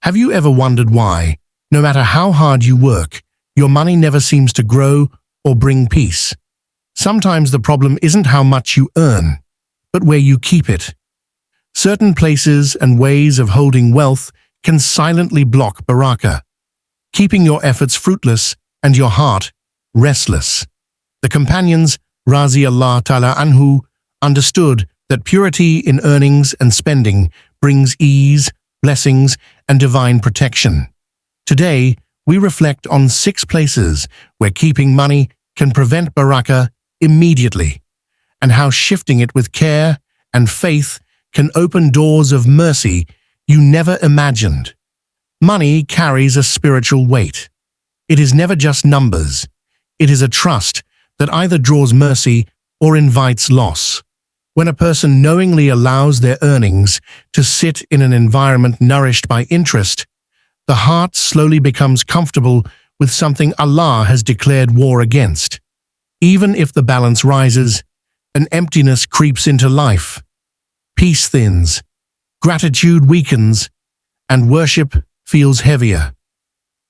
Have you ever wondered why, no matter how hard you work, your money never seems to grow or bring peace? Sometimes the problem isn't how much you earn, but where you keep it. Certain places and ways of holding wealth can silently block barakah, keeping your efforts fruitless and your heart restless. The companions, Radiyallahu ta'ala anhu, understood that purity in earnings and spending brings ease, blessings, and divine protection. Today, we reflect on 6 places where keeping money can prevent barakah immediately, and how shifting it with care and faith can open doors of mercy you never imagined. Money carries a spiritual weight. It is never just numbers. It is a trust that either draws mercy or invites loss. When a person knowingly allows their earnings to sit in an environment nourished by interest, the heart slowly becomes comfortable with something Allah has declared war against. Even if the balance rises, an emptiness creeps into life. Peace thins, gratitude weakens, and worship feels heavier.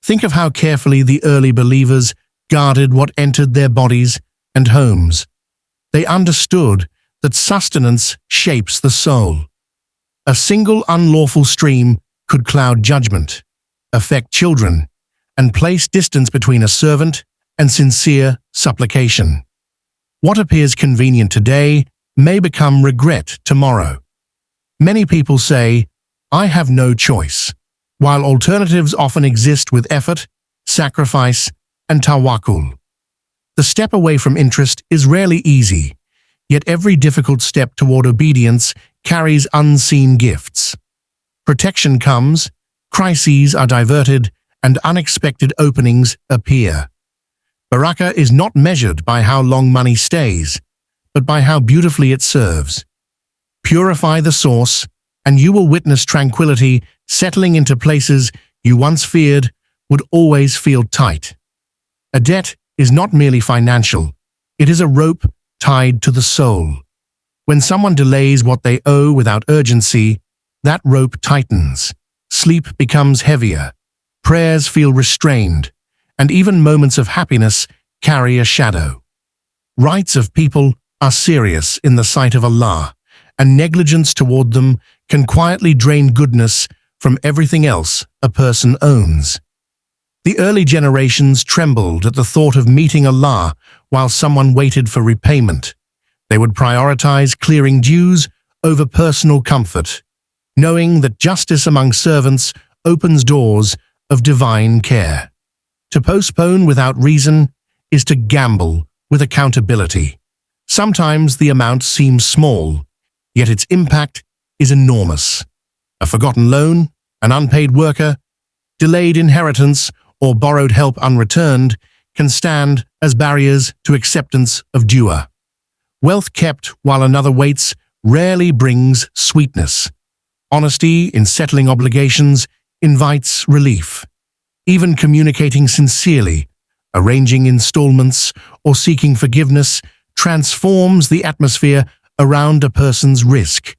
Think of how carefully the early believers guarded what entered their bodies and homes. They understood that sustenance shapes the soul. A single unlawful stream could cloud judgment, affect children, and place distance between a servant and sincere supplication. What appears convenient today may become regret tomorrow. Many people say, "I have no choice," while alternatives often exist with effort, sacrifice, and tawakkul. The step away from interest is rarely easy, yet every difficult step toward obedience carries unseen gifts. Protection comes, crises are diverted, and unexpected openings appear. Barakah is not measured by how long money stays, but by how beautifully it serves. Purify the source, and you will witness tranquility settling into places you once feared would always feel tight. A debt is not merely financial, it is a rope tied to the soul. When someone delays what they owe without urgency, that rope tightens, sleep becomes heavier, prayers feel restrained, and even moments of happiness carry a shadow. Rights of people are serious in the sight of Allah, and negligence toward them can quietly drain goodness from everything else a person owns. The early generations trembled at the thought of meeting Allah while someone waited for repayment. They would prioritize clearing dues over personal comfort, knowing that justice among servants opens doors of divine care. To postpone without reason is to gamble with accountability. Sometimes the amount seems small, yet its impact is enormous. A forgotten loan, an unpaid worker, delayed inheritance, or borrowed help unreturned can stand as barriers to acceptance of dua. Wealth kept while another waits rarely brings sweetness. Honesty in settling obligations invites relief. Even communicating sincerely, arranging installments, or seeking forgiveness transforms the atmosphere around a person's risk.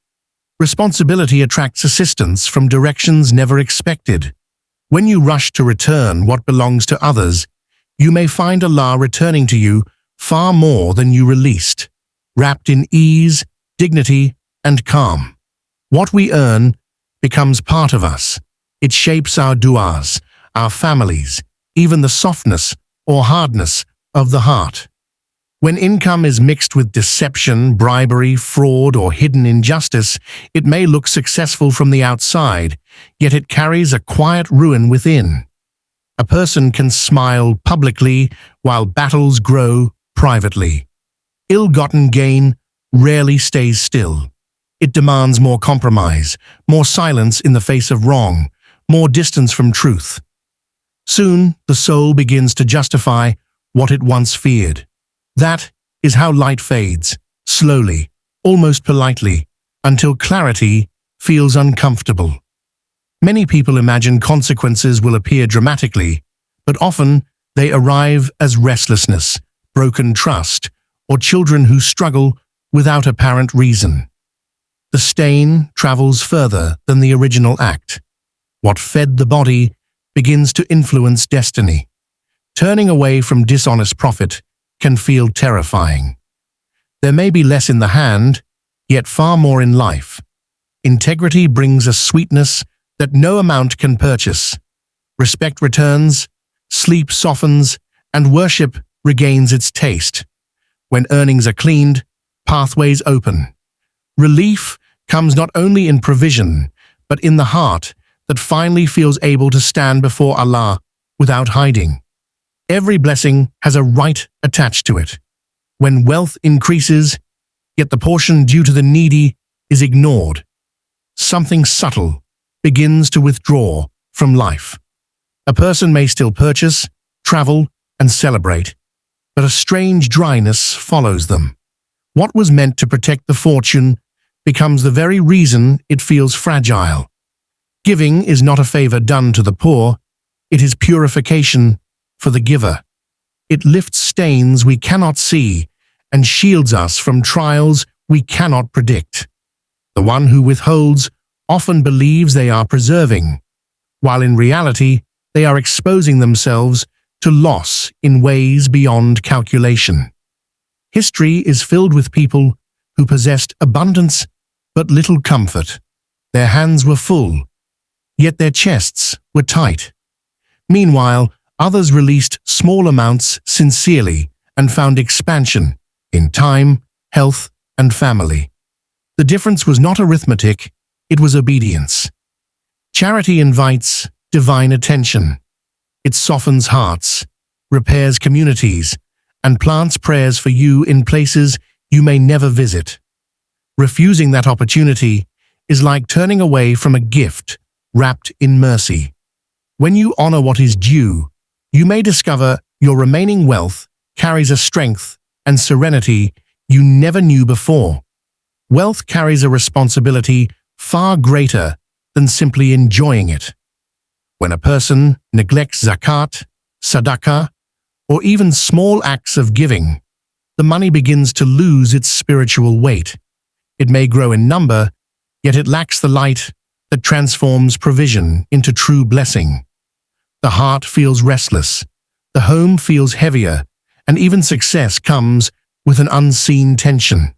Responsibility attracts assistance from directions never expected. When you rush to return what belongs to others, you may find Allah returning to you far more than you released, wrapped in ease, dignity, and calm. What we earn becomes part of us. It shapes our du'as, our families, even the softness or hardness of the heart. When income is mixed with deception, bribery, fraud, or hidden injustice, it may look successful from the outside, yet it carries a quiet ruin within. A person can smile publicly while battles grow privately. Ill-gotten gain rarely stays still. It demands more compromise, more silence in the face of wrong, more distance from truth. Soon, the soul begins to justify what it once feared. That is how light fades, slowly, almost politely, until clarity feels uncomfortable. Many people imagine consequences will appear dramatically, but often they arrive as restlessness, broken trust, or children who struggle without apparent reason. The stain travels further than the original act. What fed the body begins to influence destiny. Turning away from dishonest profit can feel terrifying. There may be less in the hand, yet far more in life. Integrity brings a sweetness that no amount can purchase. Respect returns, sleep softens, and worship regains its taste. When earnings are cleaned, pathways open. Relief comes not only in provision, but in the heart that finally feels able to stand before Allah without hiding. Every blessing has a right attached to it. When wealth increases, yet the portion due to the needy is ignored, something subtle begins to withdraw from life. A person may still purchase, travel, and celebrate, but a strange dryness follows them. What was meant to protect the fortune becomes the very reason it feels fragile. Giving is not a favor done to the poor, it is purification for the giver. It lifts stains we cannot see and shields us from trials we cannot predict. The one who withholds often believes they are preserving, while in reality they are exposing themselves to loss in ways beyond calculation. History is filled with people who possessed abundance but little comfort. Their hands were full, yet their chests were tight. Meanwhile, others released small amounts sincerely and found expansion in time, health, and family. The difference was not arithmetic, it was obedience. Charity invites divine attention. It softens hearts, repairs communities, and plants prayers for you in places you may never visit. Refusing that opportunity is like turning away from a gift wrapped in mercy. When you honor what is due, you may discover your remaining wealth carries a strength and serenity you never knew before. Wealth carries a responsibility far greater than simply enjoying it. When a person neglects zakat, sadaqah, or even small acts of giving, the money begins to lose its spiritual weight. It may grow in number, yet it lacks the light that transforms provision into true blessing. The heart feels restless, the home feels heavier, and even success comes with an unseen tension.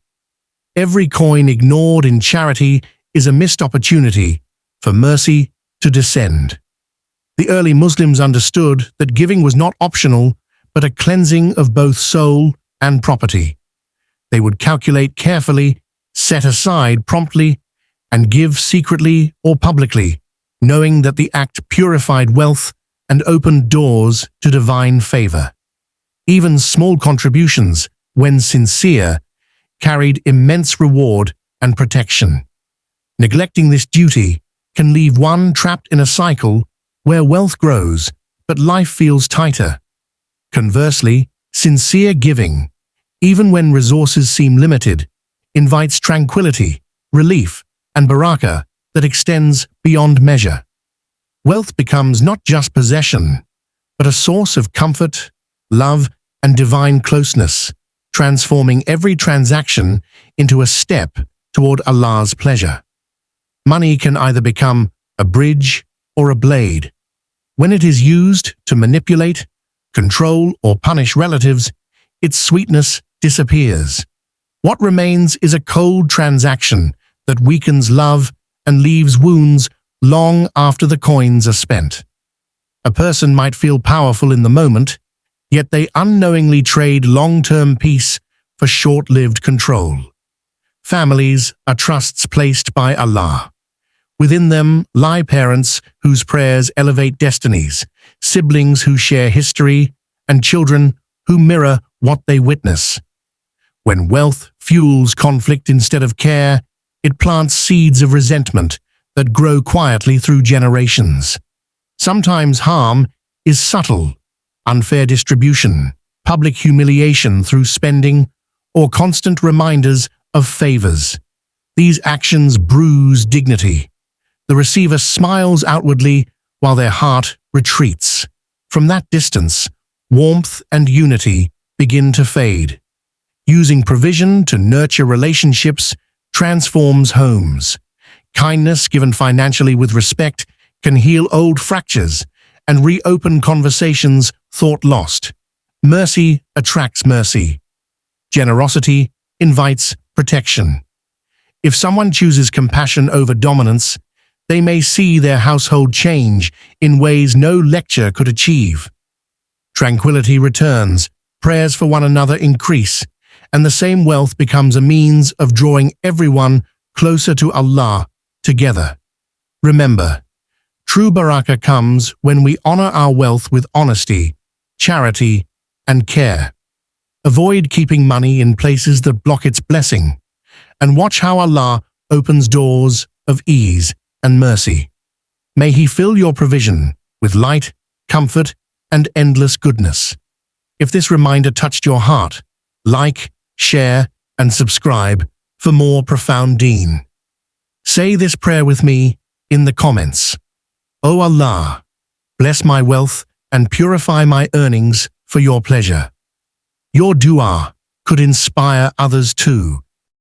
Every coin ignored in charity is a missed opportunity for mercy to descend. The early Muslims understood that giving was not optional, but a cleansing of both soul and property. They would calculate carefully, set aside promptly, and give secretly or publicly, knowing that the act purified wealth and opened doors to divine favor. Even small contributions, when sincere, carried immense reward and protection. Neglecting this duty can leave one trapped in a cycle where wealth grows, but life feels tighter. Conversely, sincere giving, even when resources seem limited, invites tranquility, relief, and barakah that extends beyond measure. Wealth becomes not just possession, but a source of comfort, love, and divine closeness, transforming every transaction into a step toward Allah's pleasure. Money can either become a bridge or a blade. When it is used to manipulate, control, or punish relatives, its sweetness disappears. What remains is a cold transaction that weakens love and leaves wounds long after the coins are spent. A person might feel powerful in the moment, yet they unknowingly trade long-term peace for short-lived control. Families are trusts placed by Allah. Within them lie parents whose prayers elevate destinies, siblings who share history, and children who mirror what they witness. When wealth fuels conflict instead of care, it plants seeds of resentment that grow quietly through generations. Sometimes harm is subtle: unfair distribution, public humiliation through spending, or constant reminders of favors. These actions bruise dignity. The receiver smiles outwardly while their heart retreats. From that distance, warmth and unity begin to fade. Using provision to nurture relationships transforms homes. Kindness given financially with respect can heal old fractures and reopen conversations thought lost. Mercy attracts mercy. Generosity invites protection. If someone chooses compassion over dominance, they may see their household change in ways no lecture could achieve. Tranquility returns, prayers for one another increase, and the same wealth becomes a means of drawing everyone closer to Allah together. Remember, true barakah comes when we honor our wealth with honesty, charity, and care. Avoid keeping money in places that block its blessing, and watch how Allah opens doors of ease and mercy. May He fill your provision with light, comfort, and endless goodness. If this reminder touched your heart, like, share, and subscribe for more profound Deen. Say this prayer with me in the comments. O Allah, bless my wealth and purify my earnings for your pleasure. Your dua could inspire others too.